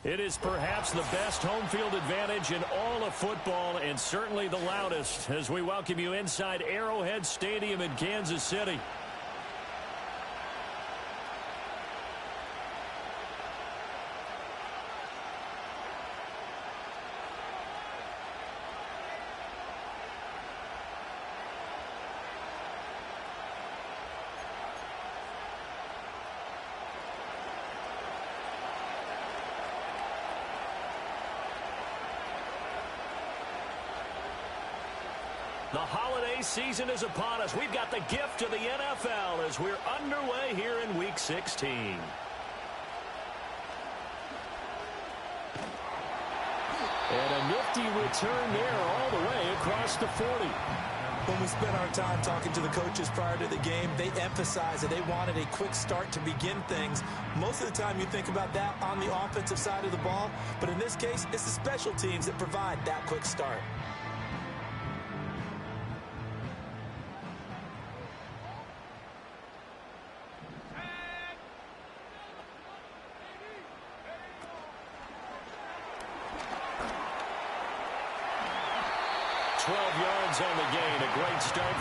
It is perhaps the best home field advantage in all of football and certainly the loudest as we welcome you inside Arrowhead Stadium in Kansas City. The holiday season is upon us. We've got the gift of the NFL as we're underway here in Week 16. And a nifty return there all the way across the 40. When we spent our time talking to the coaches prior to the game, they emphasized that they wanted a quick start to begin things. Most of the time you think about that on the offensive side of the ball, but in this case, it's the special teams that provide that quick start. On the gain, a great start.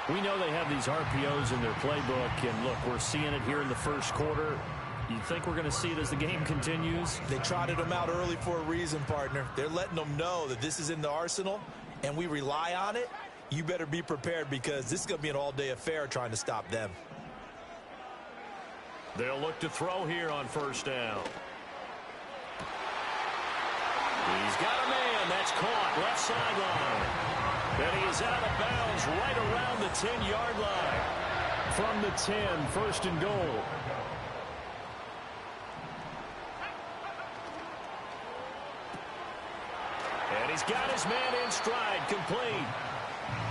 We know they have these RPOs in their playbook, and look, we're seeing it here in the first quarter. You think we're going to see it as the game continues? They trotted them out early for a reason, partner. They're letting them know that this is in the arsenal, and we rely on it. You better be prepared because this is going to be an all-day affair trying to stop them. They'll look to throw here on first down. He's got a man. That's caught. Left sideline. And he is out of bounds right around the 10-yard line. From the 10, first and goal. And he's got his man in stride, complete.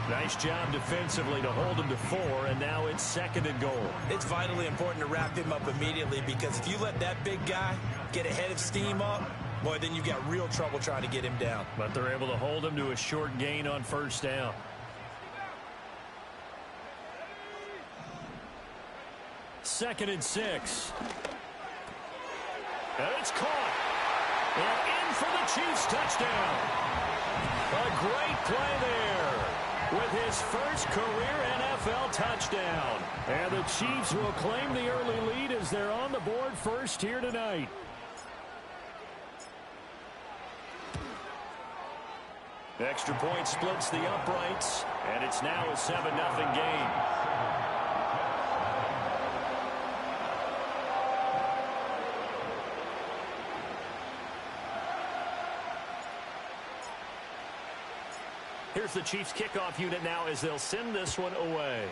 Nice job defensively to hold him to 4, and now it's second and goal. It's vitally important to wrap him up immediately because if you let that big guy get a head of steam up, boy, then you've got real trouble trying to get him down. But they're able to hold him to a short gain on first down. Second and 6. And it's caught. And in for the Chiefs touchdown. A great play there with his first career NFL touchdown. And the Chiefs will claim the early lead as they're on the board first here tonight. Extra point splits the uprights, and it's now a 7-0 game. Here's the Chiefs kickoff unit now as they'll send this one away.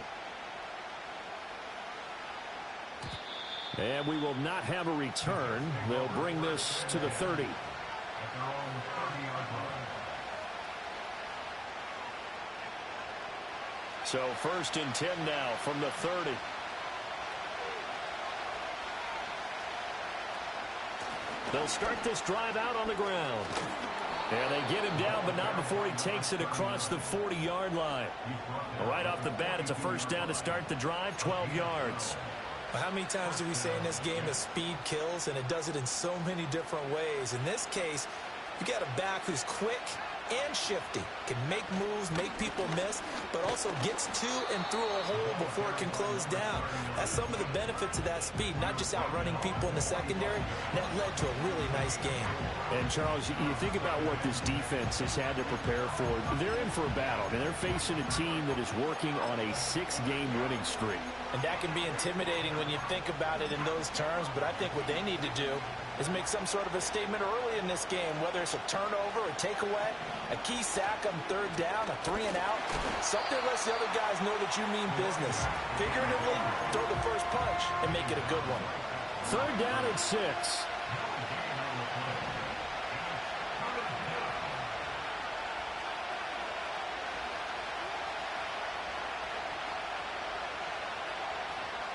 And we will not have a return. They'll bring this to the 30. So first and 10 now from the 30. They'll start this drive out on the ground. And they get him down, but not before he takes it across the 40-yard line. Right off the bat, it's a first down to start the drive, 12 yards. Well, how many times do we say in this game that speed kills, and it does it in so many different ways? In this case, you got a back who's quick and shifty, can make moves, make people miss, but also gets to and through a hole before it can close down. That's some of the benefits of that speed, not just outrunning people in the secondary. That led to a really nice game. And, Charles, you think about what this defense has had to prepare for. They're in for a battle, and they're facing a team that is working on a 6-game winning streak. And that can be intimidating when you think about it in those terms, but I think what they need to do is make some sort of a statement early in this game, whether it's a turnover, a takeaway, a key sack on third down, a 3-and-out. Something lets the other guys know that you mean business. Figuratively, throw the first punch and make it a good one. Third down and 6.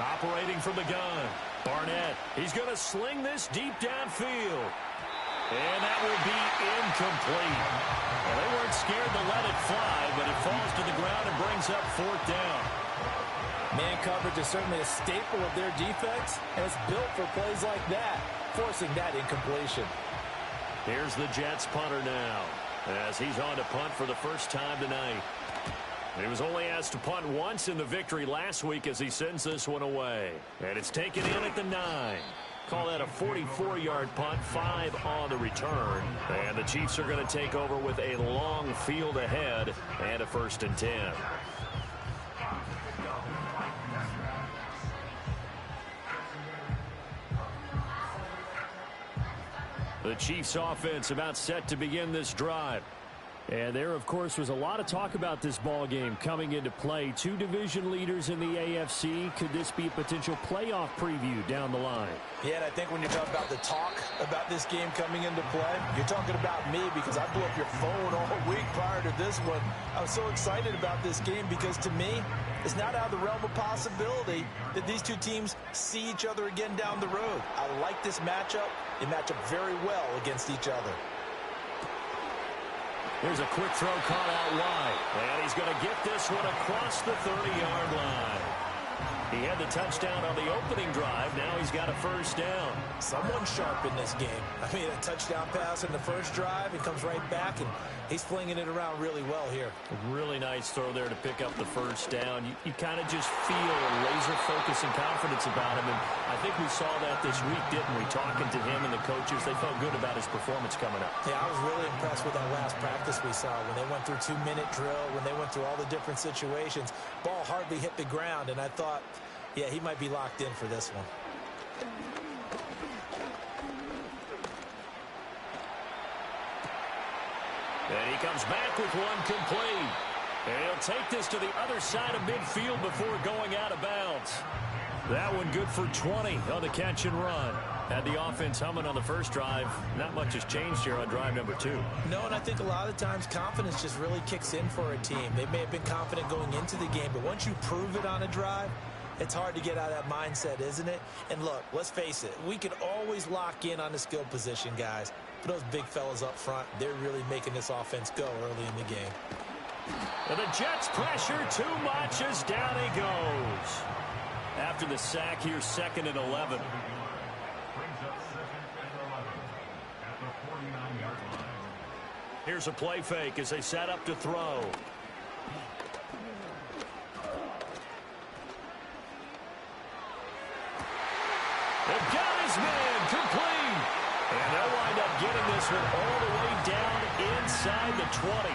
Operating from the gun, Barnett. He's going to sling this deep downfield. And that will be incomplete. Well, they weren't scared to let it fly, but it falls to the ground and brings up fourth down. Man coverage is certainly a staple of their defense, and it's built for plays like that, forcing that incompletion. Here's the Jets punter now, as he's on to punt for the first time tonight. He was only asked to punt once in the victory last week as he sends this one away. And it's taken in at the 9. Call that a 44-yard punt, 5 on the return. And the Chiefs are going to take over with a long field ahead and a 1st and 10. The Chiefs offense about set to begin this drive. And there, of course, was a lot of talk about this ball game coming into play. 2 division leaders in the AFC. Could this be a potential playoff preview down the line? Yeah, and I think when you talk about the talk about this game coming into play, you're talking about me because I blew up your phone all week prior to this one. I was so excited about this game because, to me, it's not out of the realm of possibility that these two teams see each other again down the road. I like this matchup. They match up very well against each other. Here's a quick throw caught out wide. And he's going to get this one across the 30-yard line. He had the touchdown on the opening drive. Now he's got a first down. Someone sharp in this game. I mean, a touchdown pass in the first drive. It comes right back, and he's flinging it around really well here. A really nice throw there to pick up the first down. You kind of just feel a laser focus and confidence about him. And I think we saw that this week, didn't we? Talking to him and the coaches, they felt good about his performance coming up. Yeah, I was really impressed with that last practice we saw when they went through 2-minute drill, when they went through all the different situations. Ball hardly hit the ground, and I thought, yeah, he might be locked in for this one. And he comes back with one complete. And he'll take this to the other side of midfield before going out of bounds. That one good for 20 on the catch and run. Had the offense humming on the first drive. Not much has changed here on drive number 2. No, and I think a lot of times confidence just really kicks in for a team. They may have been confident going into the game, but once you prove it on a drive, it's hard to get out of that mindset, isn't it? And look, let's face it, we can always lock in on the skill position, guys. For those big fellas up front, they're really making this offense go early in the game. And the Jets pressure too much as down he goes. After the sack, here's 2nd and 11. Here's a play fake as they set up to throw. They've got his man complete. And they'll wind up getting this one all the way down inside the 20.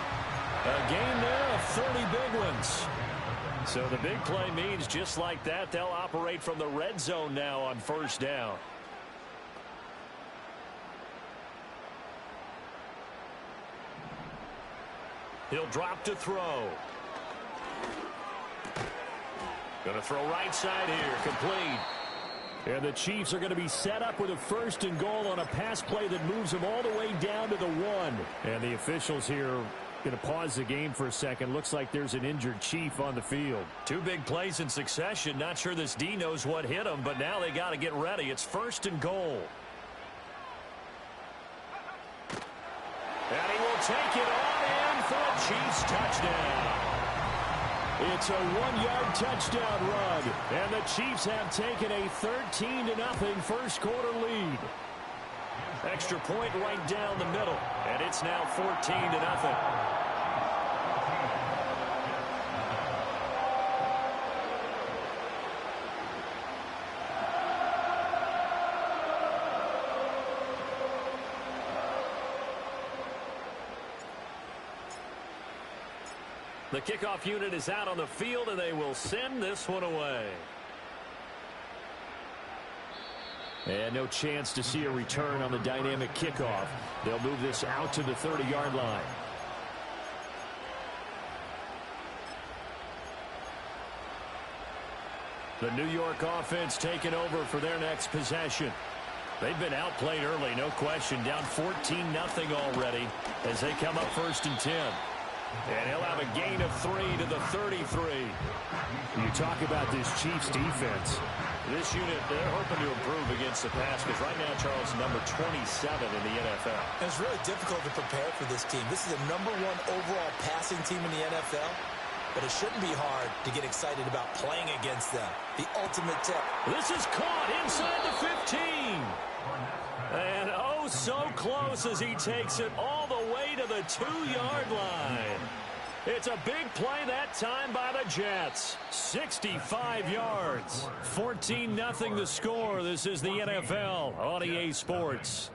A game there of 30 big ones. So the big play means just like that, they'll operate from the red zone now on first down. He'll drop to throw. Going to throw right side here, complete. And the Chiefs are going to be set up with a 1st and goal on a pass play that moves them all the way down to the 1. And the officials here going to pause the game for a second. Looks like there's an injured Chief on the field. 2 big plays in succession. Not sure this D knows what hit him, but now they got to get ready. It's 1st and goal. And he will take it on in for a Chiefs touchdown. It's a 1-yard touchdown run, and the Chiefs have taken a 13-0 first quarter lead. Extra point right down the middle, and it's now 14-0. The kickoff unit is out on the field, and they will send this one away. And no chance to see a return on the dynamic kickoff. They'll move this out to the 30-yard line. The New York offense taking over for their next possession. They've been outplayed early, no question. Down 14-0 already as they come up 1st and 10. And he'll have a gain of 3 to the 33. You talk about this Chiefs defense. This unit, they're hoping to improve against the pass because right now, Charles, number 27 in the NFL. And it's really difficult to prepare for this team. This is the #1 overall passing team in the NFL. But it shouldn't be hard to get excited about playing against them. The ultimate tip. This is caught inside the 15. And oh, so close as he takes it all the way to the 2-yard line. It's a big play that time by the Jets. 65 yards. 14-0 the score. This is the NFL on EA Sports.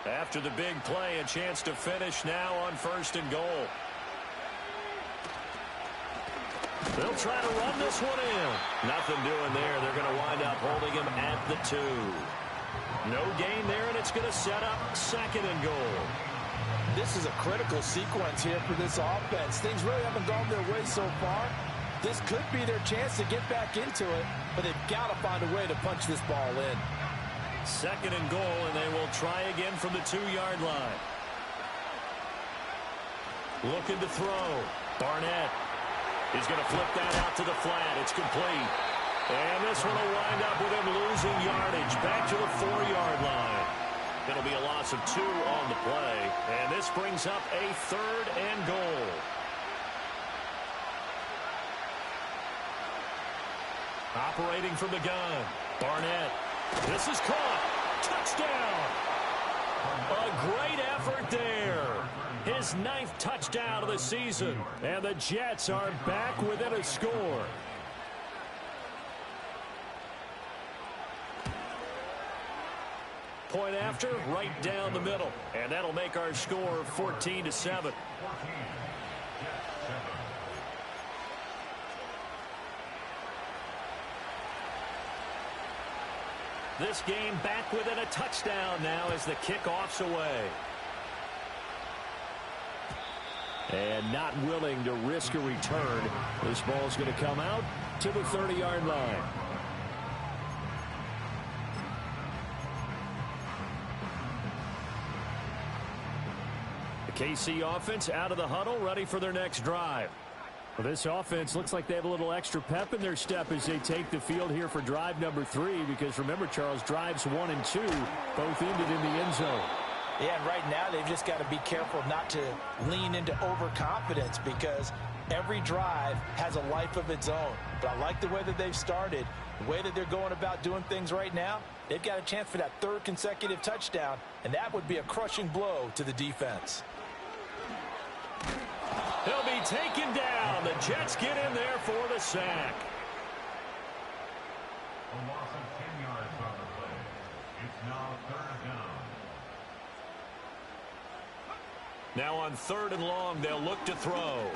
After the big play, a chance to finish now on 1st and goal. They'll try to run this one in. Nothing doing there. They're going to wind up holding him at the 2. No gain there, and it's going to set up 2nd and goal. This is a critical sequence here for this offense. Things really haven't gone their way so far. This could be their chance to get back into it, but they've got to find a way to punch this ball in. 2nd and goal, and they will try again from the 2-yard line. Looking to throw. Barnett is going to flip that out to the flat. It's complete. And this one will wind up with him losing yardage back to the 4-yard line. It'll be a loss of 2 on the play. And this brings up a 3rd and goal. Operating from the gun. Barnett. This is caught. Touchdown. A great effort there. His 9th touchdown of the season. And the Jets are back within a score. Point after, right down the middle. And that'll make our score 14-7. This game back within a touchdown now as the kickoff's away. And not willing to risk a return. This ball's going to come out to the 30-yard line. The KC offense out of the huddle, ready for their next drive. Well, this offense looks like they have a little extra pep in their step as they take the field here for drive number 3, because remember, Charles, drives 1 and 2 both ended in the end zone. Yeah, and right now they've just got to be careful not to lean into overconfidence, because every drive has a life of its own. But I like the way that they've started, the way that they're going about doing things right now. They've got a chance for that 3rd consecutive touchdown, and that would be a crushing blow to the defense. He'll be taken down. The Jets get in there for the sack. A loss of 10 yards on the play. It's now 3rd down. Now on 3rd and long, they'll look to throw.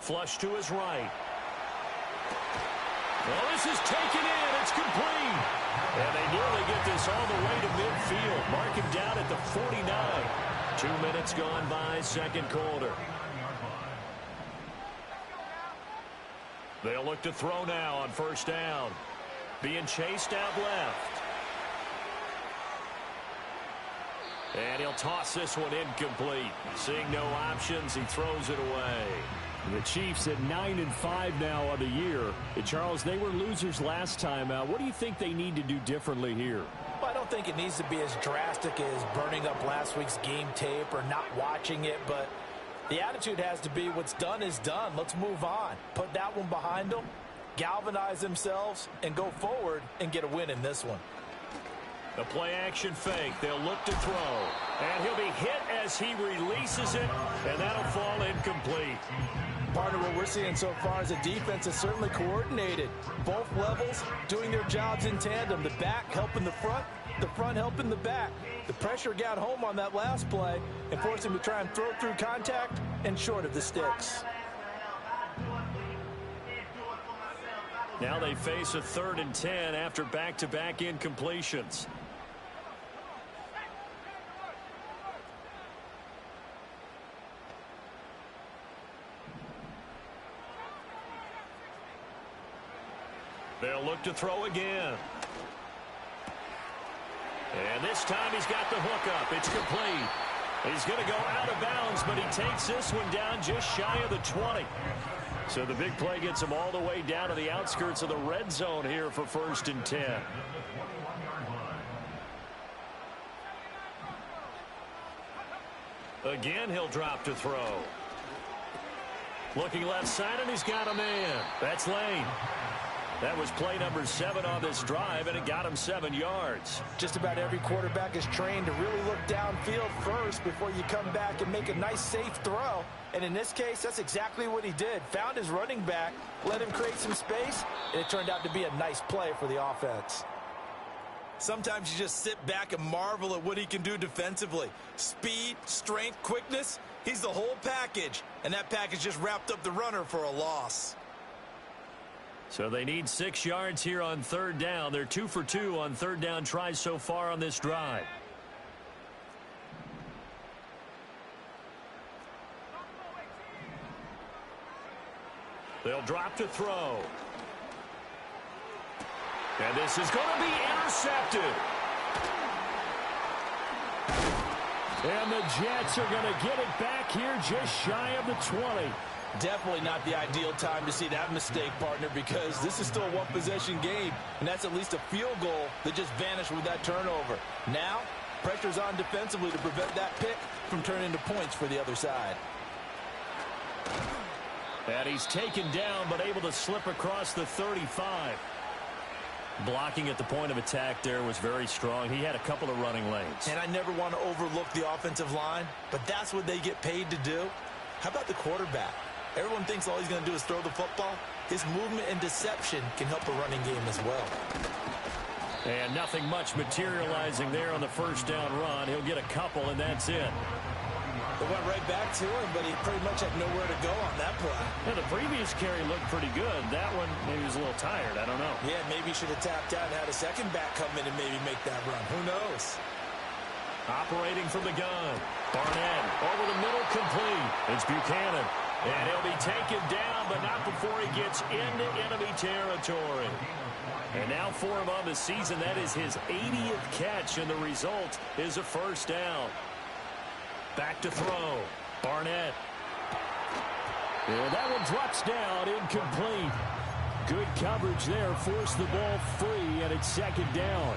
Flush to his right. Well, this is taken in. It's complete. And they nearly get this all the way to midfield. Mark him down at the 49. 2 minutes gone by, 2nd quarter. They'll look to throw now on 1st down. Being chased out left. And he'll toss this one incomplete. Seeing no options, he throws it away. The Chiefs at 9-5 now on the year. Charles, they were losers last time out. What do you think they need to do differently here? Well, I don't think it needs to be as drastic as burning up last week's game tape or not watching it, but the attitude has to be what's done is done. Let's move on. Put that one behind them, galvanize themselves, and go forward and get a win in this one. The play-action fake. They'll look to throw. And he'll be hit as he releases it, and that'll fall incomplete. Partner, what we're seeing so far is a defense is certainly coordinated. Both levels doing their jobs in tandem. The back helping the front, the front helping the back. The pressure got home on that last play and forced him to try and throw through contact and short of the sticks. Now they face a 3rd and 10 after back-to-back incompletions. They'll look to throw again. And this time he's got the hook up. It's complete. He's going to go out of bounds, but he takes this one down just shy of the 20. So the big play gets him all the way down to the outskirts of the red zone here for 1st and 10. Again, he'll drop to throw. Looking left side, and he's got a man. That's Lane. That was play number 7 on this drive, and it got him 7 yards. Just about every quarterback is trained to really look downfield first before you come back and make a nice, safe throw. And in this case, that's exactly what he did. Found his running back, let him create some space, and it turned out to be a nice play for the offense. Sometimes you just sit back and marvel at what he can do defensively. Speed, strength, quickness, he's the whole package. And that package just wrapped up the runner for a loss. So they need 6 yards here on 3rd down. They're 2 for 2 on 3rd down tries so far on this drive. They'll drop to throw. And this is going to be intercepted. And the Jets are going to get it back here just shy of the 20. Definitely not the ideal time to see that mistake, partner, because this is still a one-possession game, and that's at least a field goal that just vanished with that turnover. Now, pressure's on defensively to prevent that pick from turning into points for the other side. And he's taken down, but able to slip across the 35. Blocking at the point of attack there was very strong. He had a couple of running lanes. And I never want to overlook the offensive line, but that's what they get paid to do. How about the quarterback? Everyone thinks all he's going to do is throw the football. His movement and deception can help a running game as well. And nothing much materializing there on the 1st down run. He'll get a couple, and that's it. They went right back to him, but he pretty much had nowhere to go on that play. Yeah, the previous carry looked pretty good. That one, maybe he was a little tired. I don't know. Yeah, maybe he should have tapped out and had a second back come in and maybe make that run. Who knows? Operating from the gun. Barnett over the middle, complete. It's Buchanan. And he'll be taken down, but not before he gets into enemy territory. And now for him on the season, that is his 80th catch, and the result is a 1st down. Back to throw. Barnett. And that one drops down, incomplete. Good coverage there, forced the ball free, and it's 2nd down.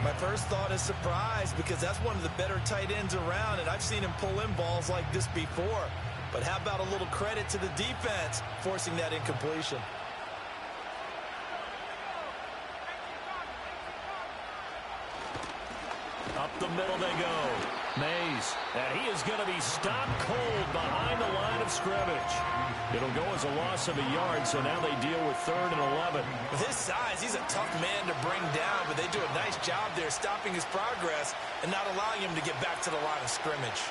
My first thought is surprise, because that's one of the better tight ends around, and I've seen him pull in balls like this before. But how about a little credit to the defense forcing that incompletion? Up the middle they go. Mays. And he is going to be stopped cold behind the line of scrimmage. It'll go as a loss of a yard, so now they deal with 3rd and 11. With his size, he's a tough man to bring down, but they do a nice job there stopping his progress and not allowing him to get back to the line of scrimmage.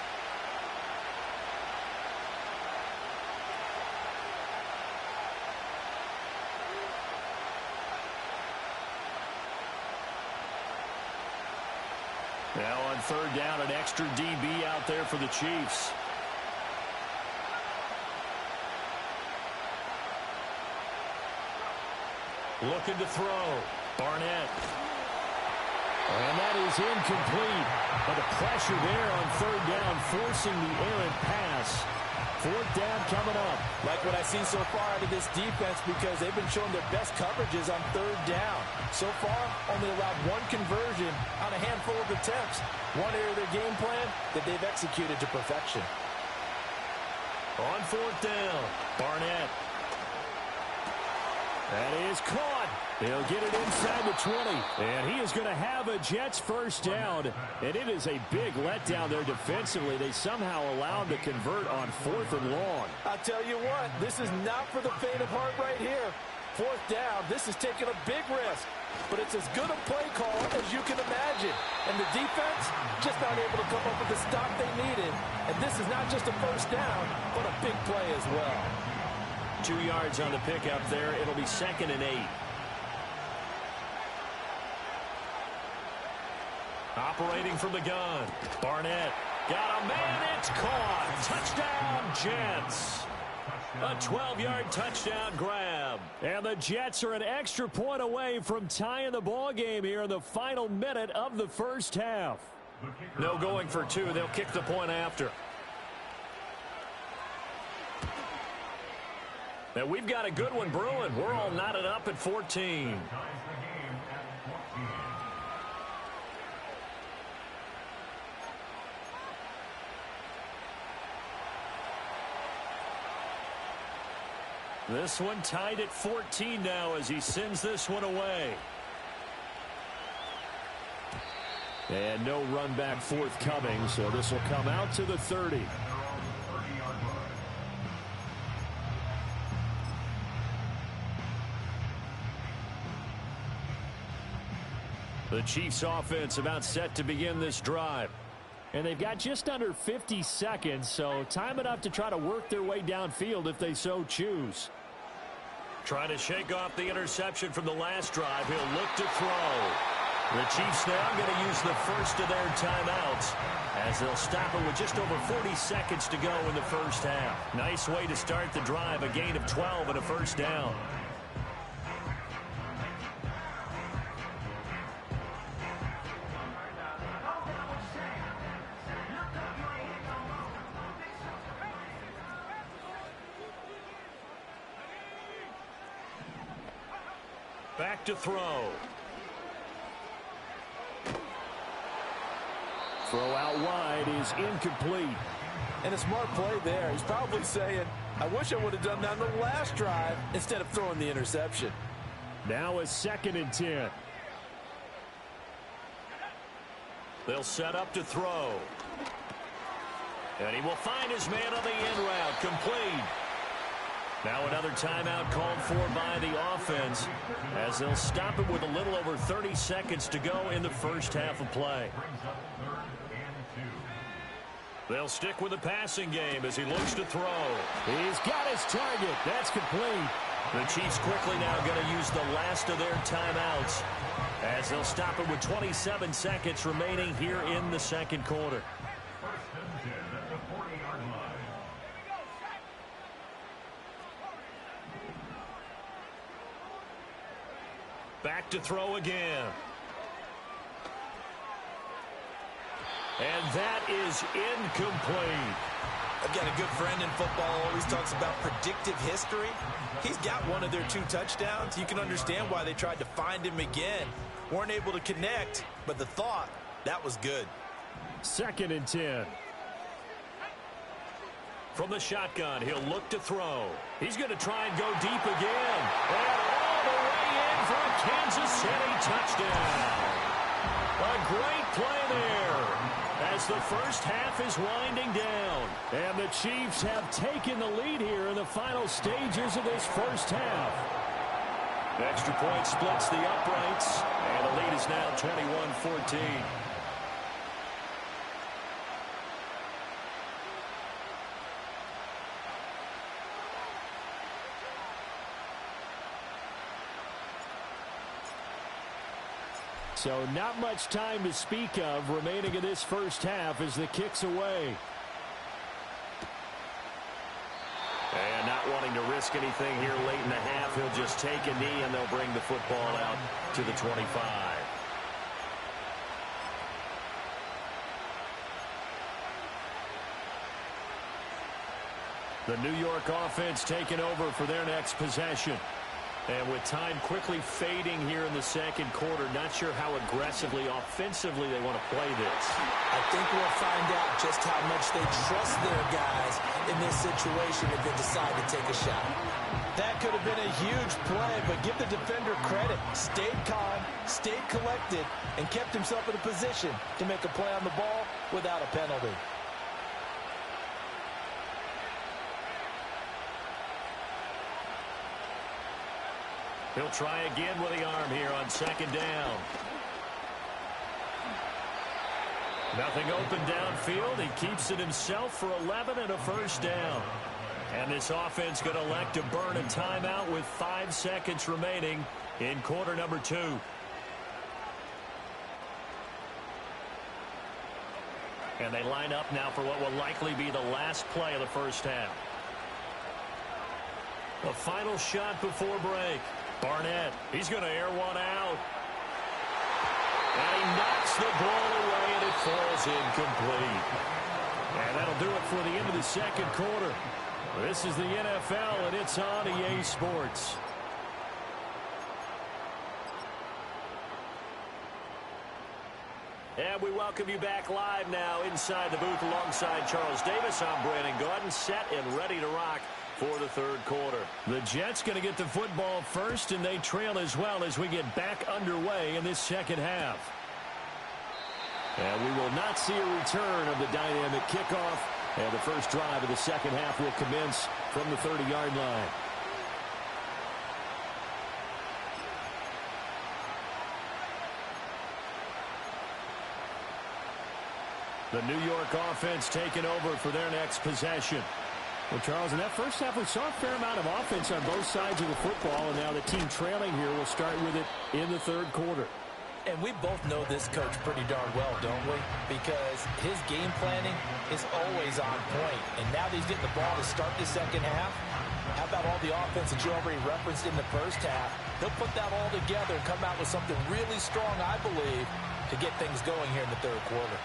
Now on 3rd down, an extra DB out there for the Chiefs. Looking to throw. Barnett. And that is incomplete. But the pressure there on 3rd down, forcing the errant pass. 4th down coming up. Like what I've seen so far out of this defense, because they've been showing their best coverages on 3rd down. So far, only allowed 1 conversion on a handful of attempts. One area of their game plan that they've executed to perfection. On 4th down, Barnett. That is caught. He'll get it inside the 20. And he is going to have a Jets 1st down. And it is a big letdown there defensively. They somehow allowed to convert on 4th and long. I'll tell you what, this is not for the faint of heart right here. 4th down, this is taking a big risk. but it's as good a play call as you can imagine. And the defense just not able to come up with the stop they needed. And this is not just a first down, but a big play as well. 2 yards on the pickup there. It'll be 2nd and 8. Operating from the gun. Barnett got a man. It's caught. Touchdown, Jets. A 12-yard touchdown grab. And the Jets are an extra point away from tying the ball game here in the final minute of the first half. No going for 2. They'll kick the point after. And we've got a good one brewing. We're all knotted up at 14. This one tied at 14 now as he sends this one away. And no run back forthcoming, so this will come out to the 30. The Chiefs offense about set to begin this drive. And they've got just under 50 seconds, so time enough to try to work their way downfield if they so choose. Trying to shake off the interception from the last drive. He'll look to throw. The Chiefs now going to use the first of their timeouts as they'll stop it with just over 40 seconds to go in the first half. Nice way to start the drive, a gain of 12 and a first down. Back to throw. Throw out wide is incomplete. And a smart play there. He's probably saying, I wish I would have done that on the last drive instead of throwing the interception. Now a 2nd and 10. They'll set up to throw. And he will find his man on the in route. Complete. Now another timeout called for by the offense as they'll stop it with a little over 30 seconds to go in the first half of play. They'll stick with the passing game as he looks to throw. He's got his target. That's complete. The Chiefs quickly now going to use the last of their timeouts as they'll stop it with 27 seconds remaining here in the second quarter. Back to throw again. And that is incomplete. I've got a good friend in football, always talks about predictive history. He's got one of their 2 touchdowns. You can understand why they tried to find him again. Weren't able to connect, but the thought, that was good. 2nd and 10. From the shotgun, he'll look to throw. He's going to try and go deep again. And all the way in for a Kansas City touchdown. A great play there as the first half is winding down. And the Chiefs have taken the lead here in the final stages of this first half. The extra point splits the uprights, and the lead is now 21-14. So not much time to speak of remaining in this first half as the kick's away. And not wanting to risk anything here late in the half, he'll just take a knee and they'll bring the football out to the 25. The New York offense taking over for their next possession. And with time quickly fading here in the second quarter, not sure how aggressively, offensively they want to play this. I think we'll find out just how much they trust their guys in this situation if they decide to take a shot. That could have been a huge play, but give the defender credit. Stayed calm, stayed collected, and kept himself in a position to make a play on the ball without a penalty. He'll try again with the arm here on second down. Nothing open downfield. He keeps it himself for 11 and a first down. And this offense going to elect to burn a timeout with 5 seconds remaining in quarter number 2. And they line up now for what will likely be the last play of the first half. The final shot before break. Barnett, he's going to air one out. And he knocks the ball away, and it falls incomplete. And that'll do it for the end of the second quarter. This is the NFL, and it's on EA Sports. And we welcome you back live now inside the booth alongside Charles Davis. I'm Brandon Gaudin, set and ready to rock for the third quarter. The Jets going to get the football first, and they trail as well as we get back underway in this second half. And we will not see a return of the dynamic kickoff, and the first drive of the second half will commence from the 30-yard line. The New York offense taking over for their next possession. Well, Charles, in that first half, we saw a fair amount of offense on both sides of the football, and now the team trailing here will start with it in the third quarter. And we both know this coach pretty darn well, don't we? Because his game planning is always on point. And now that he's getting the ball to start the second half, how about all the offense that you already referenced in the first half? He'll put that all together and come out with something really strong, I believe, to get things going here in the third quarter.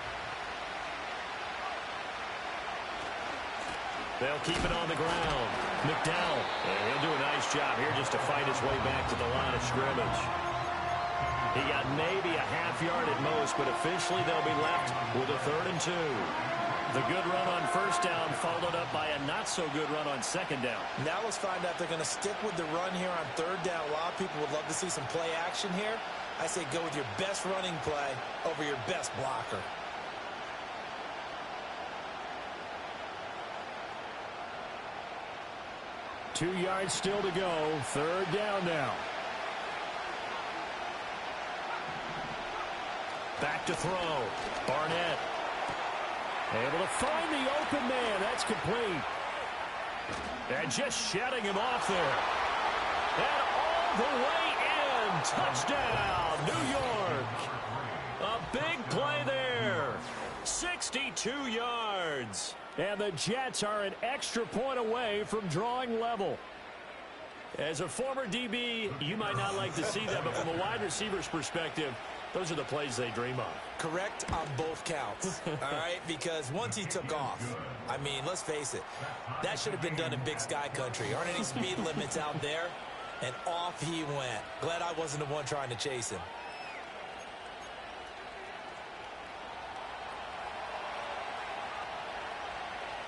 They'll keep it on the ground. McDowell, and he'll do a nice job here just to fight his way back to the line of scrimmage. He got maybe a half yard at most, but officially they'll be left with a 3rd and 2. The good run on first down followed up by a not-so-good run on second down. Now let's find out if they're going to stick with the run here on third down. A lot of people would love to see some play action here. I say go with your best running play over your best blocker. Two yards still to go. Third down now. Back to throw. Barnett. Able to find the open man. That's complete. And just shutting him off there. And all the way in. Touchdown, New York. A big play there. 62 yards. And the Jets are an extra point away from drawing level. As a former DB, you might not like to see that, but from a wide receiver's perspective, those are the plays they dream of. Correct on both counts, all right? Because once he took off, I mean, let's face it, that should have been done in Big Sky country. Aren't any speed limits out there? And off he went. Glad I wasn't the one trying to chase him.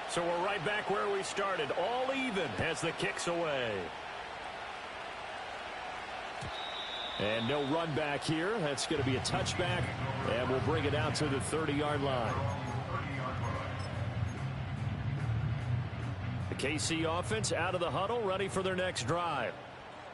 So we're right back where we started, all even as the kick's away. And no run back here. That's going to be a touchback, and we'll bring it out to the 30-yard line. The KC offense out of the huddle, ready for their next drive.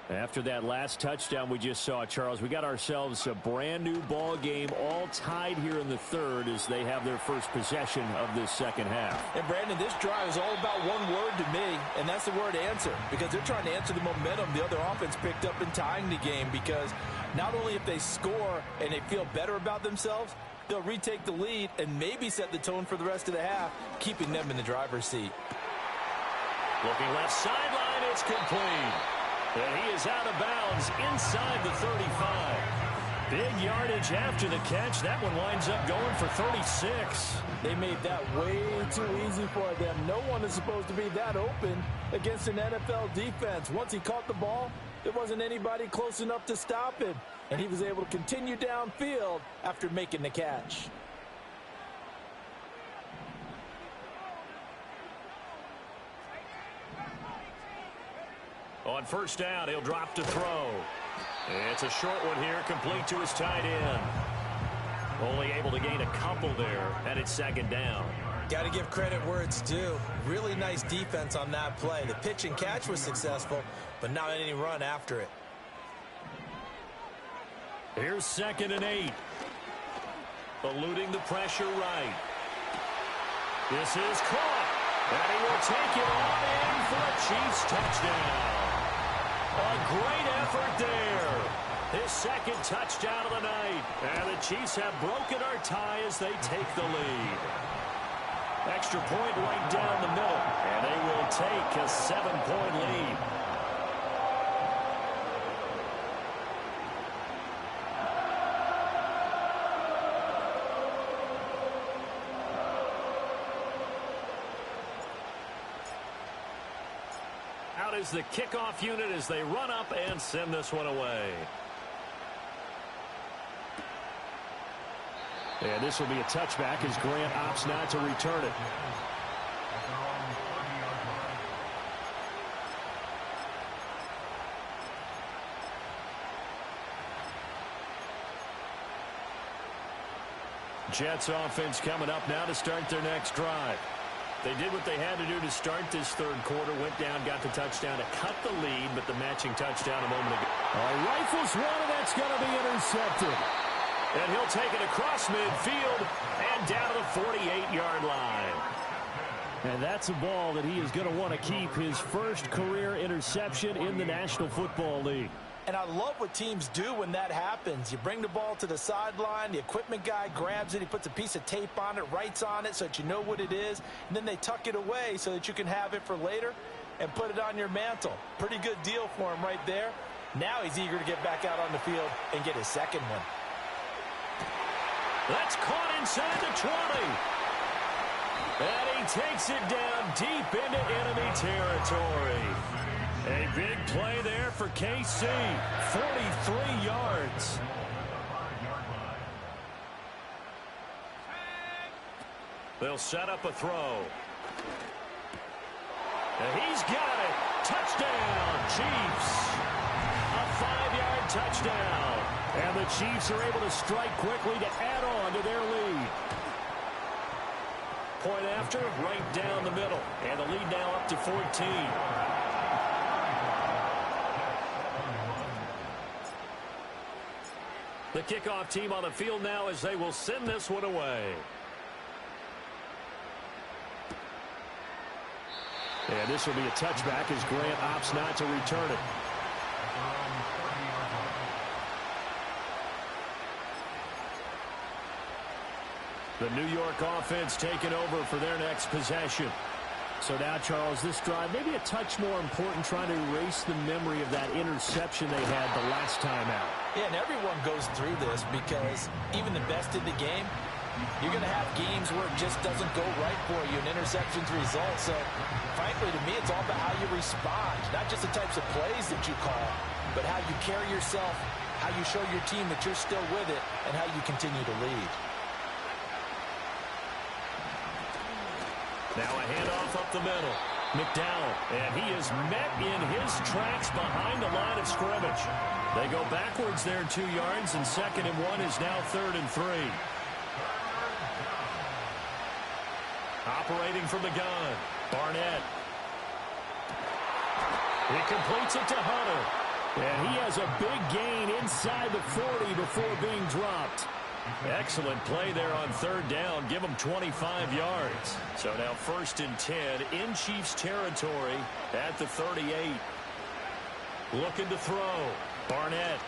After that last touchdown we just saw, Charles, we got ourselves a brand-new ball game, all tied here in the third as they have their first possession of this second half. And, Brandon, this drive is all about one word to me, and that's the word answer, because they're trying to answer the momentum the other offense picked up in tying the game, because not only if they score and they feel better about themselves, they'll retake the lead and maybe set the tone for the rest of the half, keeping them in the driver's seat. Looking left sideline, it's complete. And he is out of bounds inside the 35. Big yardage after the catch. That one winds up going for 36. They made that way too easy for them. No one is supposed to be that open against an NFL defense. Once he caught the ball, there wasn't anybody close enough to stop him. And he was able to continue downfield after making the catch. On first down, he'll drop to throw. It's a short one here, complete to his tight end. Only able to gain a couple there, and it's second down. Got to give credit where it's due. Really nice defense on that play. The pitch and catch was successful, but not any run after it. Here's 2nd and 8. Eluding the pressure right. This is caught. And he will take it on in for a Chiefs touchdown. A great effort there. His 2nd touchdown of the night. And the Chiefs have broken our tie as they take the lead. Extra point right down the middle. And they will take a 7-point lead. Out is the kickoff unit as they run up and send this one away. And this will be a touchback as Grant opts not to return it. Jets offense coming up now to start their next drive. They did what they had to do to start this 3rd quarter. Went down, got the touchdown to cut the lead, but the matching touchdown a moment ago. Rifles one, and that's going to be intercepted. And he'll take it across midfield and down to the 48-yard line. And that's a ball that he is going to want to keep, his first career interception in the National Football League. And I love what teams do when that happens. You bring the ball to the sideline, the equipment guy grabs it, he puts a piece of tape on it, writes on it so that you know what it is, and then they tuck it away so that you can have it for later and put it on your mantle. Pretty good deal for him right there. Now he's eager to get back out on the field and get his 2nd one. That's caught inside the 20. And he takes it down deep into enemy territory. A big play there for KC. 43 yards. They'll set up a throw. And he's got it. Touchdown, Chiefs. A 5-yard touchdown. And the Chiefs are able to strike quickly to add on to their lead. Point after, right down the middle. And the lead now up to 14. The kickoff team on the field now as they will send this one away. And this will be a touchback as Grant opts not to return it. The New York offense taking over for their next possession. So now, Charles, this drive maybe a touch more important, trying to erase the memory of that interception they had the last time out. Yeah, and everyone goes through this because even the best in the game, you're going to have games where it just doesn't go right for you, and interceptions result. So, frankly, to me, it's all about how you respond, not just the types of plays that you call, but how you carry yourself, how you show your team that you're still with it, and how you continue to lead. Now a handoff up the middle. McDowell, and he is met in his tracks behind the line of scrimmage. They go backwards there 2 yards, and 2nd and 1 is now 3rd and 3. Operating from the gun, Barnett. He completes it to Hunter. And he has a big gain inside the 40 before being dropped. Excellent play there on 3rd down. Give them 25 yards. So now 1st and 10 in Chiefs territory at the 38. Looking to throw. Barnett.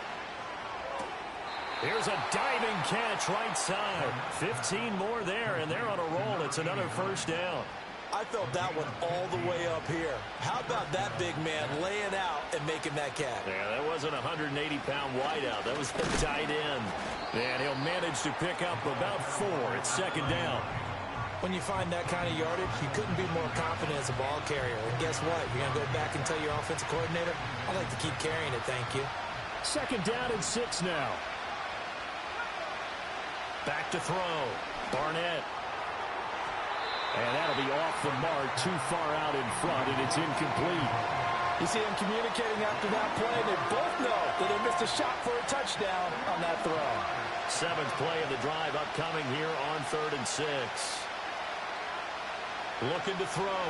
Here's a diving catch right side. 15 more there, and they're on a roll. It's another 1st down. I felt that one all the way up here. How about that big man laying out and making that catch? Yeah, that wasn't a 180-pound wideout. That was the tight end. And he'll manage to pick up about 4. It's 2nd down. When you find that kind of yardage, you couldn't be more confident as a ball carrier. And guess what? You're going to go back and tell your offensive coordinator, I'd like to keep carrying it, thank you. 2nd down and 6 now. Back to throw. Barnett. And that'll be off the mark, too far out in front, and it's incomplete. You see them communicating after that play. They both know that they missed a shot for a touchdown on that throw. 7th play of the drive upcoming here on 3rd and 6. Looking to throw.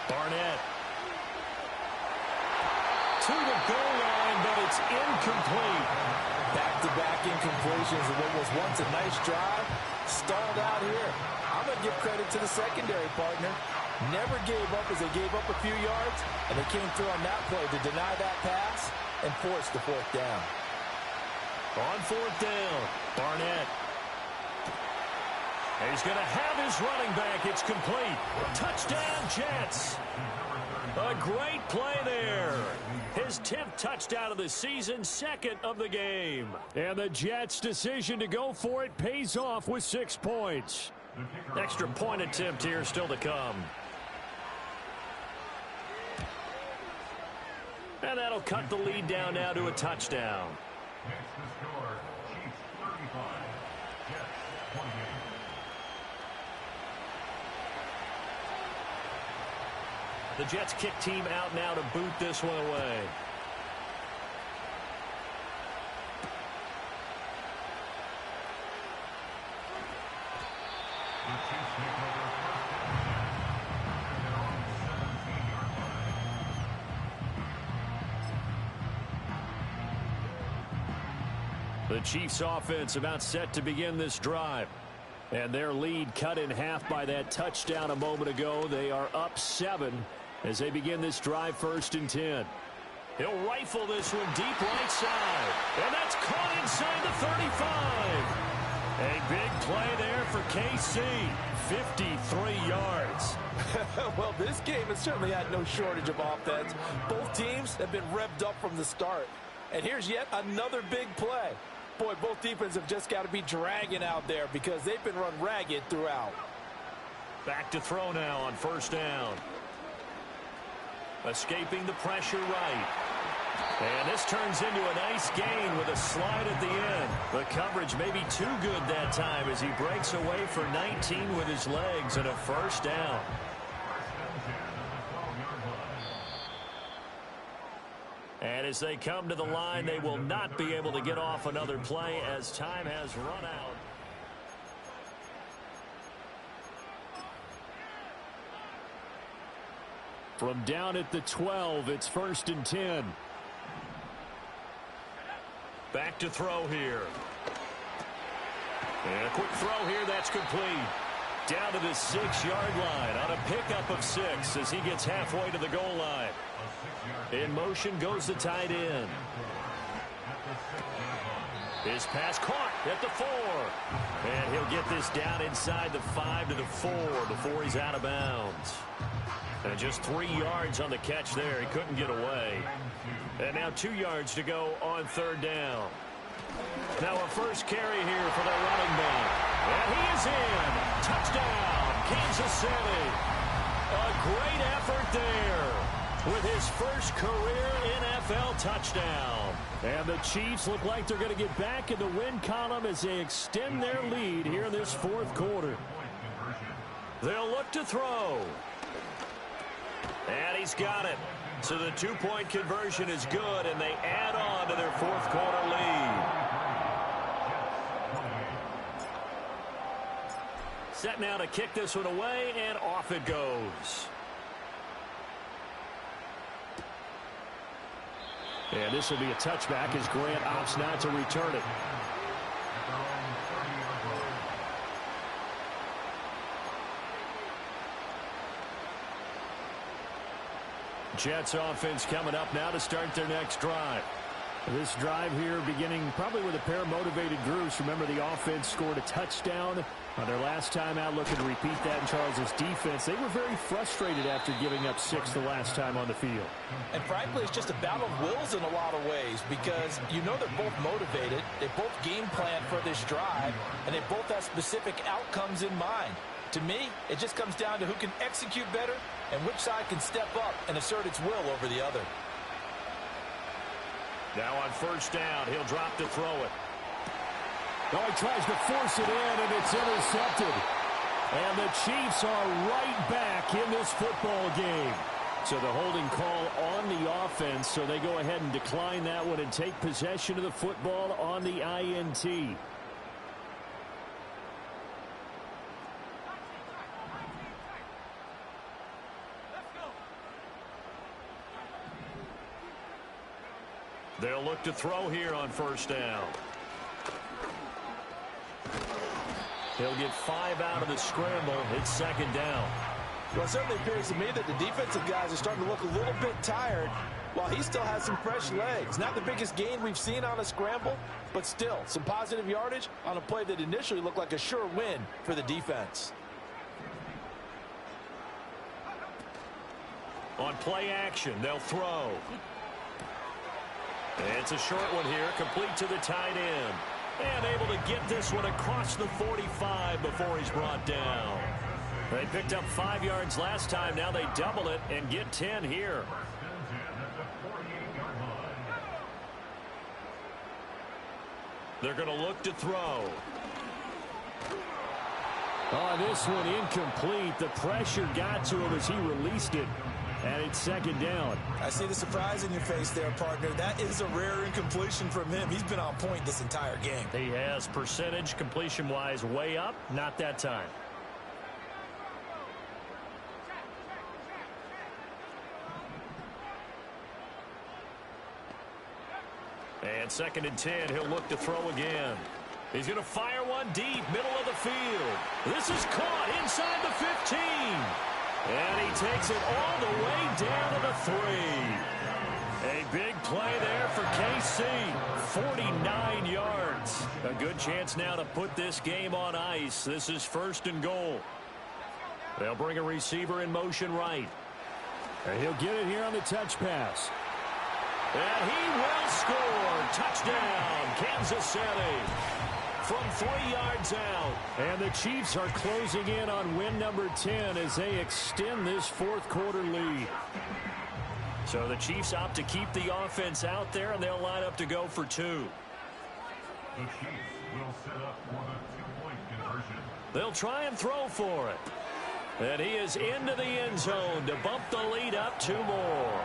Barnett. to the goal line, but it's incomplete. Back-to-back incompletions of what was once a nice drive. Stalled out here. I'm going to give credit to the secondary partner. Never gave up as they gave up a few yards, and they came through on that play to deny that pass and force the fourth down. On fourth down, Barnett. He's going to have his running back. It's complete. Touchdown, Jets. A great play there. His 10th touchdown of the season, second of the game. And the Jets' decision to go for it pays off with 6 points. Extra point attempt here still to come. And that'll cut the lead down now to a touchdown. Next to score, Chiefs 35, Jets 28. The Jets kick team out now to boot this one away. The Chiefs take over first and 10 at their own 17-yard line. The Chiefs offense about set to begin this drive. And their lead cut in half by that touchdown a moment ago. They are up 7 as they begin this drive, 1st and 10. He'll rifle this one deep right side. And that's caught inside the 35. A big play there for KC. 53 yards. Well, this game has certainly had no shortage of offense. Both teams have been revved up from the start. And here's yet another big play. Boy, both defenses have just got to be dragging out there because they've been run ragged throughout. Back to throw now on 1st down. Escaping the pressure right. And this turns into a nice gain with a slide at the end. The coverage may be too good that time as he breaks away for 19 with his legs and a 1st down. And as they come to the line, they will not be able to get off another play as time has run out. From down at the 12, it's 1st and 10. Back to throw here. And a quick throw here, that's complete. Down to the 6-yard line on a pickup of 6 as he gets halfway to the goal line. In motion goes the tight end. His pass caught at the 4. And he'll get this down inside the 5 to the 4 before he's out of bounds. And just 3 yards on the catch there. He couldn't get away. And now 2 yards to go on 3rd down. Now a first carry here for the running back. And he is in. Touchdown, Kansas City. A great effort there with his first career NFL touchdown. And the Chiefs look like they're going to get back in the win column as they extend their lead here in this 4th quarter. They'll look to throw. And he's got it. So the 2-point conversion is good, and they add on to their 4th quarter lead. Set now to kick this one away, and off it goes. And this will be a touchback as Grant opts not to return it. Jets offense coming up now to start their next drive. This drive here beginning probably with a pair of motivated groups. Remember, the offense scored a touchdown on their last time out. Looking to repeat that in Charles' defense. They were very frustrated after giving up 6 the last time on the field. And frankly, it's just a battle of wills in a lot of ways because you know they're both motivated. They both game plan for this drive, and they both have specific outcomes in mind. To me, it just comes down to who can execute better and which side can step up and assert its will over the other. Now on 1st down, he'll drop to throw it. Oh, he tries to force it in, and it's intercepted. And the Chiefs are right back in this football game. So the holding call on the offense, so they go ahead and decline that one and take possession of the football on the INT. They'll look to throw here on first down. He'll get 5 out of the scramble. It's second down. Well, it certainly appears to me that the defensive guys are starting to look a little bit tired while he still has some fresh legs. Not the biggest gain we've seen on a scramble, but still some positive yardage on a play that initially looked like a sure win for the defense. On play action, they'll throw. It's a short one here, complete to the tight end. And able to get this one across the 45 before he's brought down. They picked up 5 yards last time. Now they double it and get 10 here. They're going to look to throw. Oh, this one incomplete. The pressure got to him as he released it. And it's second down. I see the surprise in your face there, partner. That is a rare incompletion from him. He's been on point this entire game. He has percentage completion-wise way up. Not that time. And second and 10, he'll look to throw again. He's going to fire one deep, middle of the field. This is caught inside the 15. And he takes it all the way down to the 3. A big play there for KC. 49 yards. A good chance now to put this game on ice. This is first and goal. They'll bring a receiver in motion right. And he'll get it here on the touch pass. And he will score. Touchdown, Kansas City. From 3 yards out. And the Chiefs are closing in on win number 10 as they extend this fourth quarter lead. So the Chiefs opt to keep the offense out there, and they'll line up to go for 2. The Chiefs will set up for the 2-point conversion. They'll try and throw for it. And he is into the end zone to bump the lead up 2 more.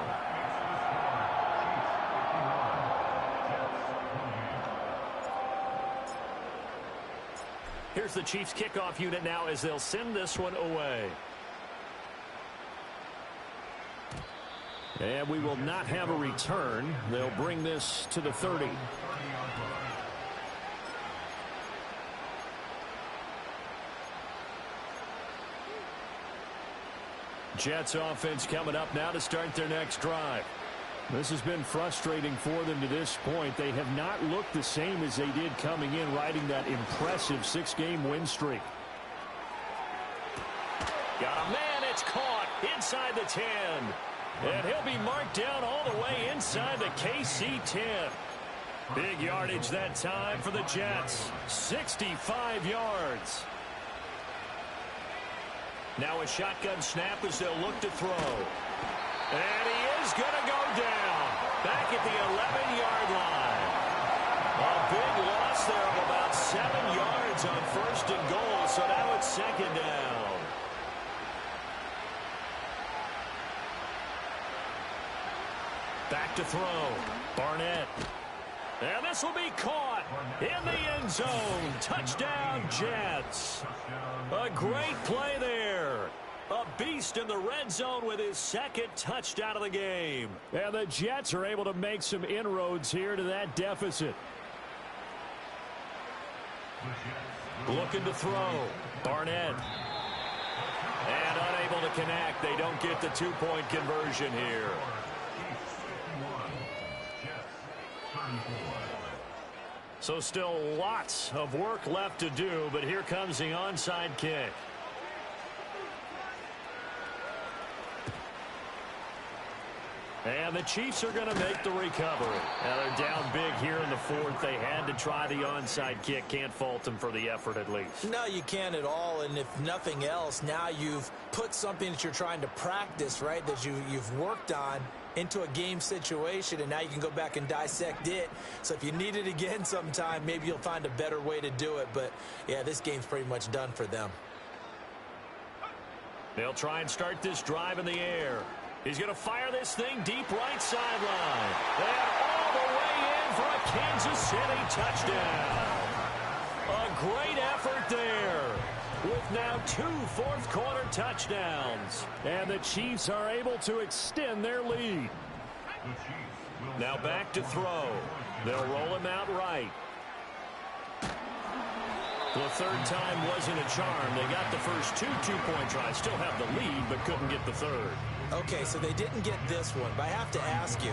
Here's the Chiefs kickoff unit now as they'll send this one away. And we will not have a return. They'll bring this to the 30. Jets offense coming up now to start their next drive. This has been frustrating for them to this point. They have not looked the same as they did coming in, riding that impressive 6-game win streak. Got a man, it's caught inside the 10. And he'll be marked down all the way inside the KC 10. Big yardage that time for the Jets. 65 yards. Now a shotgun snap as they'll look to throw. And he is going to go down. Back at the 11-yard line. A big loss there of about 7 yards on first and goal. So now it's second down. Back to throw. Barnett. And this will be caught in the end zone. Touchdown, Jets. A great play there. A beast in the red zone with his second touchdown of the game. And the Jets are able to make some inroads here to that deficit. Looking to throw. Barnett. And unable to connect. They don't get the 2-point conversion here. So still lots of work left to do, but here comes the onside kick. And the Chiefs are going to make the recovery. Now they're down big here in the fourth. They had to try the onside kick. Can't fault them for the effort at least. No, you can't at all. And if nothing else, now you've put something that you're trying to practice, right, that you've worked on into a game situation, and now you can go back and dissect it. So if you need it again sometime, maybe you'll find a better way to do it. But, yeah, this game's pretty much done for them. They'll try and start this drive in the air. He's going to fire this thing deep right sideline. And all the way in for a Kansas City touchdown. A great effort there with now 2 fourth-quarter touchdowns. And the Chiefs are able to extend their lead. The Chiefs Now back to throw. They'll roll him out right. The third time wasn't a charm. They got the first two-point tries. Still have the lead, but couldn't get the third. Okay, so they didn't get this one, but I have to ask you,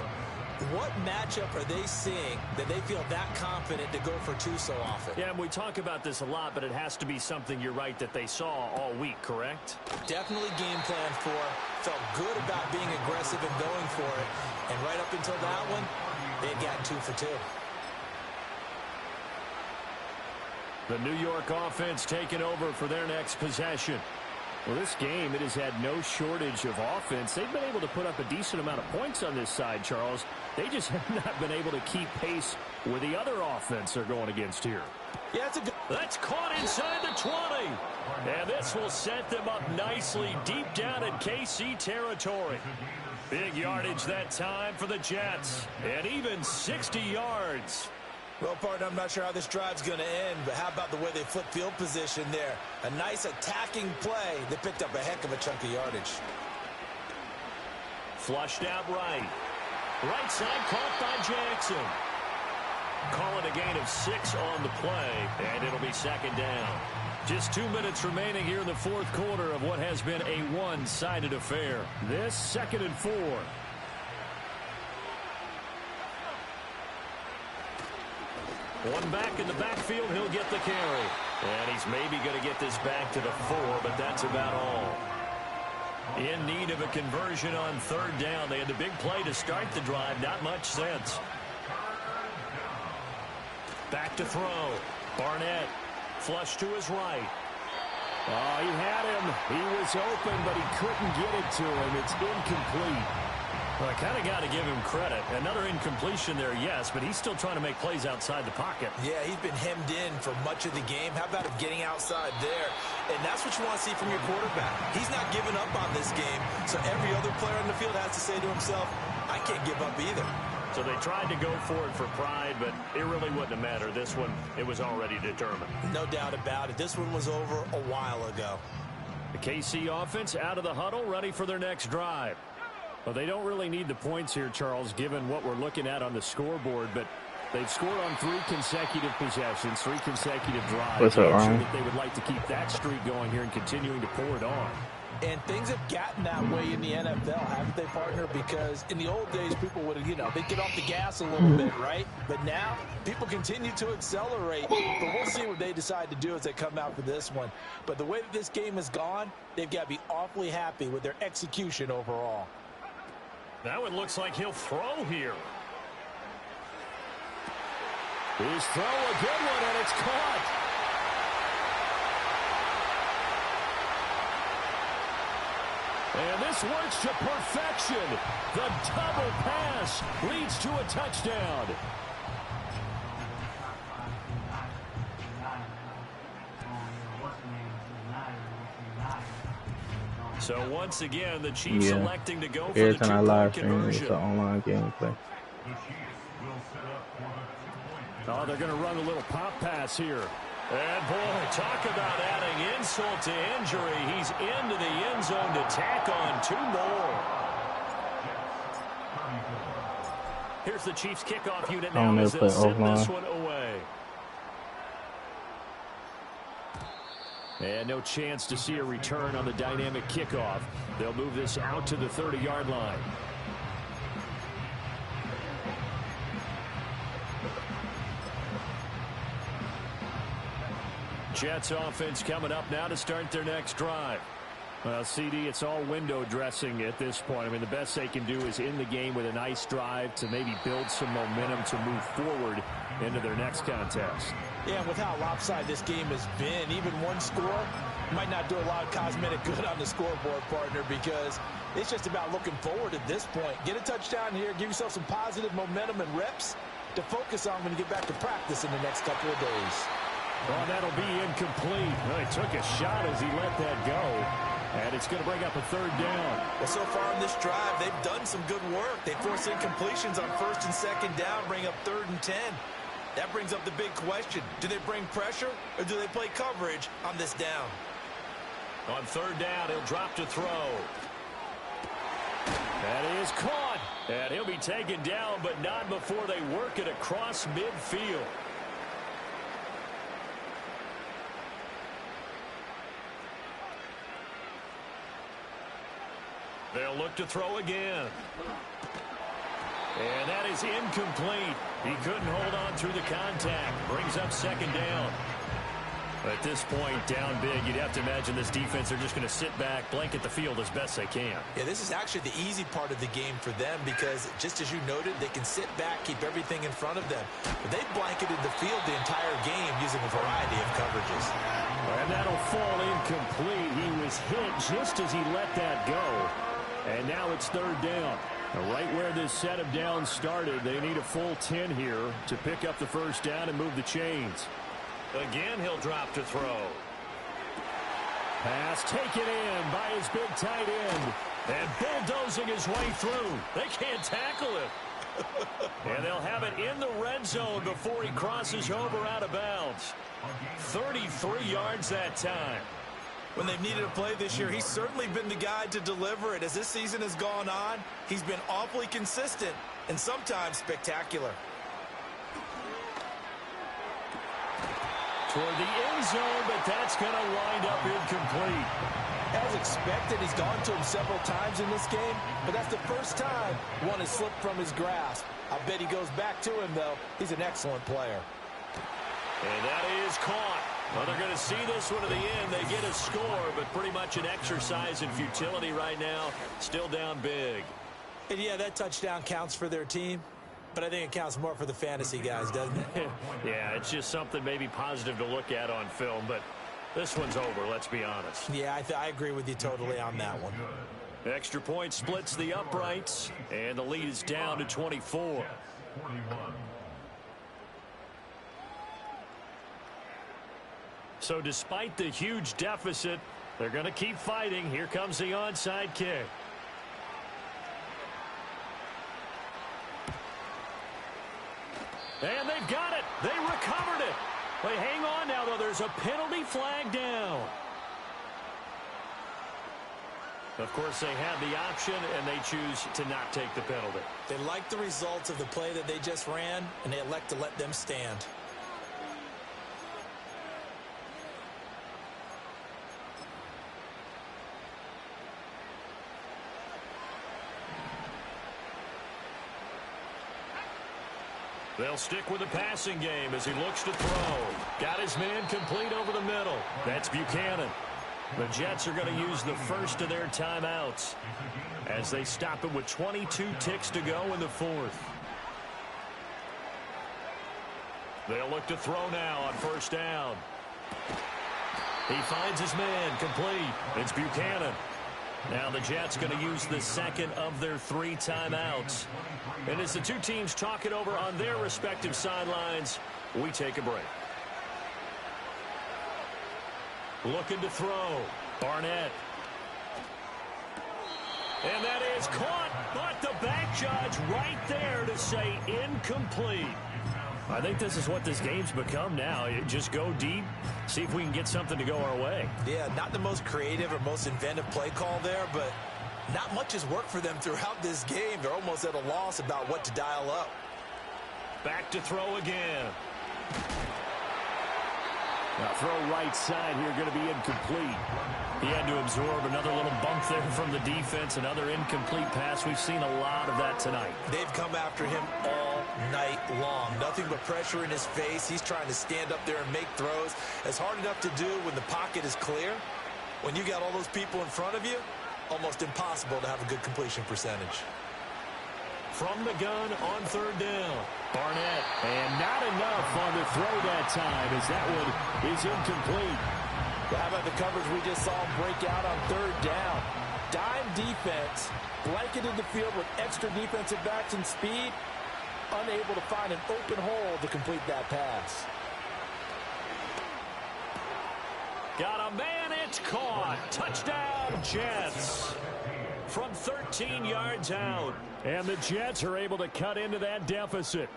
what matchup are they seeing that they feel that confident to go for two so often? Yeah, and we talk about this a lot, but it has to be something, you're right, that they saw all week, correct? Definitely game plan for. Felt good about being aggressive and going for it. And right up until that one, they had gotten 2 for 2. The New York offense taking over for their next possession. Well, this game, it has had no shortage of offense. They've been able to put up a decent amount of points on this side, Charles. They just have not been able to keep pace with the other offense they're going against here. Yeah, That's caught inside the 20. And this will set them up nicely deep down in KC territory. Big yardage that time for the Jets. And even 60 yards. Well, partner, I'm not sure how this drive's going to end, but how about the way they flip field position there? A nice attacking play. They picked up a heck of a chunk of yardage. Flushed out right. Right side caught by Jackson. Call it a gain of 6 on the play, and it'll be second down. Just 2 minutes remaining here in the fourth quarter of what has been a one-sided affair. This 2nd and 4. One back in the backfield, he'll get the carry. And he's maybe going to get this back to the 4, but that's about all. In need of a conversion on third down. They had the big play to start the drive. Not much sense. Back to throw. Barnett. Flush to his right. Oh, he had him. He was open, but he couldn't get it to him. It's incomplete. Well, I kind of got to give him credit. Another incompletion there, yes, but he's still trying to make plays outside the pocket. Yeah, he's been hemmed in for much of the game. How about him getting outside there? And that's what you want to see from your quarterback. He's not giving up on this game, so every other player on the field has to say to himself, I can't give up either. So they tried to go for it for pride, but it really wouldn't have mattered. This one, it was already determined. No doubt about it. This one was over a while ago. The KC offense out of the huddle, ready for their next drive. Well, they don't really need the points here, Charles, given what we're looking at on the scoreboard, but they've scored on 3 consecutive possessions, 3 consecutive drives. What's up, Ryan? That they would like to keep that streak going here and continuing to pour it on. And things have gotten that way in the NFL, haven't they, partner? Because in the old days, people would, they'd get off the gas a little bit, right? But now, people continue to accelerate. But we'll see what they decide to do as they come out for this one. But the way that this game has gone, they've got to be awfully happy with their execution overall. Now it looks like he'll throw here. His throw, a good one, and it's caught. And this works to perfection. The double pass leads to a touchdown. So once again, the Chiefs electing to go for Every the time I live two-point stream, it's conversion. an online gameplay. Oh, they're going to run a little pop pass here. And boy, talk about adding insult to injury. He's into the end zone to tack on 2 more. Here's the Chiefs kickoff unit now as they'll send this one away. And no chance to see a return on the dynamic kickoff. They'll move this out to the 30-yard line. Jets offense coming up now to start their next drive. Well, CD, it's all window dressing at this point. I mean, the best they can do is in the game with a nice drive to maybe build some momentum to move forward into their next contest. Yeah, with how lopsided this game has been, even one score might not do a lot of cosmetic good on the scoreboard, partner, because it's just about looking forward at this point. Get a touchdown here, give yourself some positive momentum and reps to focus on when you get back to practice in the next couple of days. Well, that'll be incomplete. Well, he took a shot as he let that go. And it's going to bring up a 3rd down. Well, so far on this drive, they've done some good work. They force incompletions on 1st and 2nd down, bring up 3rd and 10. That brings up the big question. Do they bring pressure or do they play coverage on this down? On 3rd down, he'll drop to throw. That is caught. And he'll be taken down, but not before they work it across midfield. They'll look to throw again. And that is incomplete. He couldn't hold on through the contact. Brings up second down. At this point, down big, you'd have to imagine this defense are just going to sit back, blanket the field as best they can. Yeah, this is actually the easy part of the game for them because, just as you noted, they can sit back, keep everything in front of them. But they blanketed the field the entire game using a variety of coverages. And that'll fall incomplete. He was hit just as he let that go. And now it's third down. Right where this set of downs started, they need a full 10 here to pick up the first down and move the chains. Again, he'll drop to throw. Pass taken in by his big tight end. And bulldozing his way through. They can't tackle him. And they'll have it in the red zone before he crosses over out of bounds. 33 yards that time. When they've needed a play this year, he's certainly been the guy to deliver it. As this season has gone on, he's been awfully consistent and sometimes spectacular. Toward the end zone, but that's going to wind up incomplete. As expected, he's gone to him several times in this game, but that's the first time one has slipped from his grasp. I bet he goes back to him, though. He's an excellent player. And that is caught. Well, they're going to see this one to the end. They get a score, but pretty much an exercise in futility right now. Still down big. And yeah, that touchdown counts for their team, but I think it counts more for the fantasy guys, doesn't it? Yeah, it's just something maybe positive to look at on film, but this one's over, let's be honest. Yeah, I agree with you totally on that one. Extra point splits the uprights, and the lead is down to 24. So despite the huge deficit, they're going to keep fighting. Here comes the onside kick. And they've got it. They recovered it. They hang on now, though. There's a penalty flag down. Of course, they have the option, and they choose to not take the penalty. They like the results of the play that they just ran, and they elect to let them stand. They'll stick with the passing game as he looks to throw. Got his man complete over the middle. That's Buchanan. The Jets are going to use the first of their timeouts as they stop him with 22 ticks to go in the fourth. They'll look to throw now on first down. He finds his man complete. It's Buchanan. Now the Jets going to use the second of their 3 timeouts. And as the two teams talk it over on their respective sidelines, we take a break. Looking to throw. Barnett. And that is caught, but the back judge right there to say incomplete. I think this is what this game's become now. You just go deep, see if we can get something to go our way. Yeah, not the most creative or most inventive play call there, but not much has worked for them throughout this game. They're almost at a loss about what to dial up. Back to throw again. Now throw right side here, going to be incomplete. He had to absorb another little bump there from the defense, another incomplete pass. We've seen a lot of that tonight. They've come after him all night long. Nothing but pressure in his face. He's trying to stand up there and make throws. It's hard enough to do when the pocket is clear. When you got all those people in front of you, almost impossible to have a good completion percentage. From the gun on third down. Barnett, and not enough on the throw that time as that one is incomplete. Well, how about the coverage we just saw him break out on third down? Dime defense, blanketed the field with extra defensive backs and speed, unable to find an open hole to complete that pass. Got a man, it's caught. Touchdown, Jets. From 13 yards out. And the Jets are able to cut into that deficit.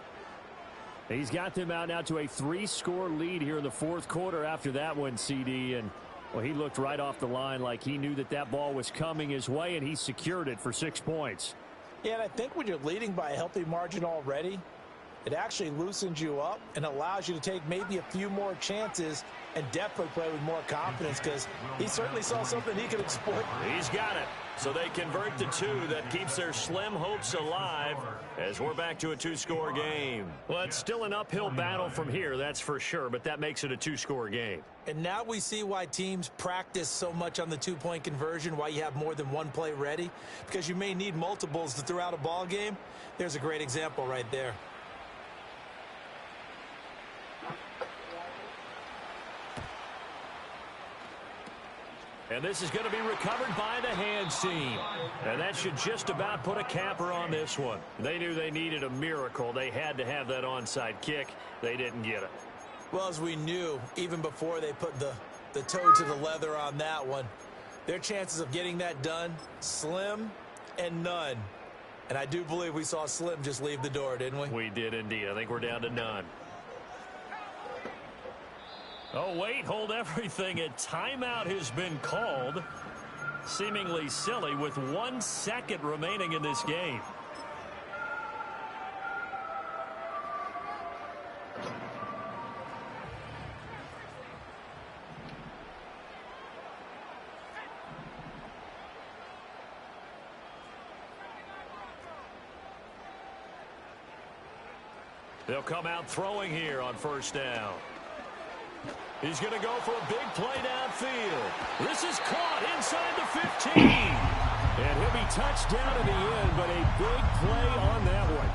He's got them out now to a 3-score lead here in the fourth quarter after that one, CD. And, well, he looked right off the line like he knew that that ball was coming his way, and he secured it for 6 points. Yeah, and I think when you're leading by a healthy margin already, it actually loosens you up and allows you to take maybe a few more chances and definitely play with more confidence because he certainly saw something he could exploit. He's got it. So they convert the two. That keeps their slim hopes alive as we're back to a two-score game. Well, it's still an uphill battle from here, that's for sure, but that makes it a two-score game. And now we see why teams practice so much on the two-point conversion, why you have more than one play ready, because you may need multiples to throw out a ball game. There's a great example right there. And this is going to be recovered by the hands team. And that should just about put a capper on this one. They knew they needed a miracle. They had to have that onside kick. They didn't get it. Well, as we knew, even before they put the toe to the leather on that one, their chances of getting that done, slim and none. And I do believe we saw Slim just leave the door, didn't we? We did indeed. I think we're down to none. Oh, wait, hold everything. A timeout has been called. Seemingly silly with 1 second remaining in this game. They'll come out throwing here on first down. He's going to go for a big play downfield. This is caught inside the 15. And he'll be touched down in the end, but a big play on that one.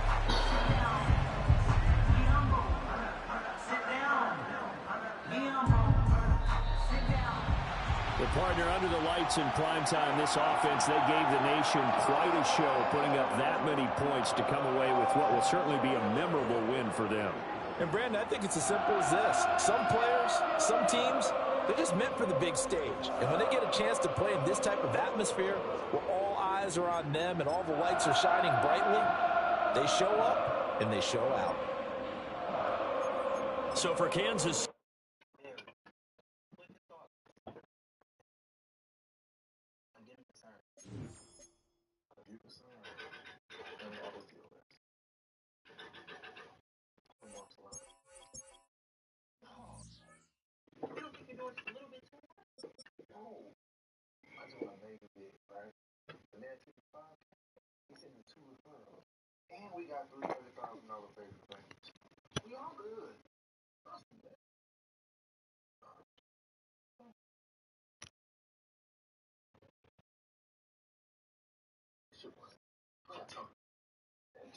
The partner under the lights in primetime, this offense, they gave the nation quite a show, putting up that many points to come away with what will certainly be a memorable win for them. And, Brandon, I think it's as simple as this. Some players, some teams, they're just meant for the big stage. And when they get a chance to play in this type of atmosphere where all eyes are on them and all the lights are shining brightly, they show up and they show out. So for Kansas... And we got $300,000 favor payments. We all good.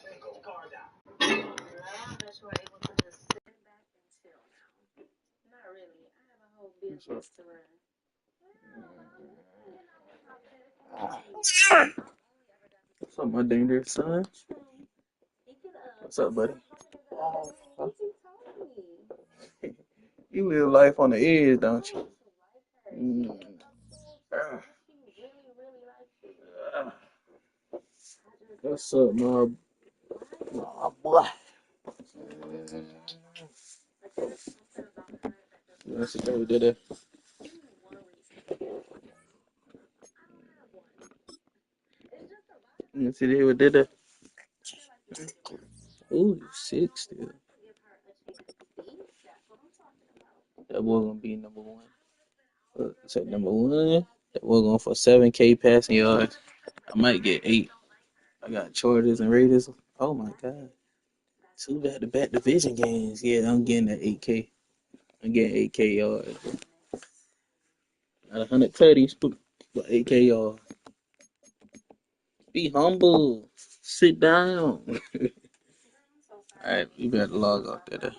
Take the car down. I bet you were able to just sit back and chill now. Not really. I have a whole business to run. What's up, my dangerous son? What's up, buddy? You live life on the edge, don't you? What's up, my boy? That's what we did it. You see they did it. Ooh, 6 still. That boy gonna be number one. Say number one. That boy going for 7K passing yards. I might get 8. I got Chargers and Raiders. Oh my God. 2 back-to-back division games. Yeah, I'm getting that 8K. I'm getting 8K yards. Not 100 tutties, but 8K yards. Be humble. Sit down. All right, we better log off that.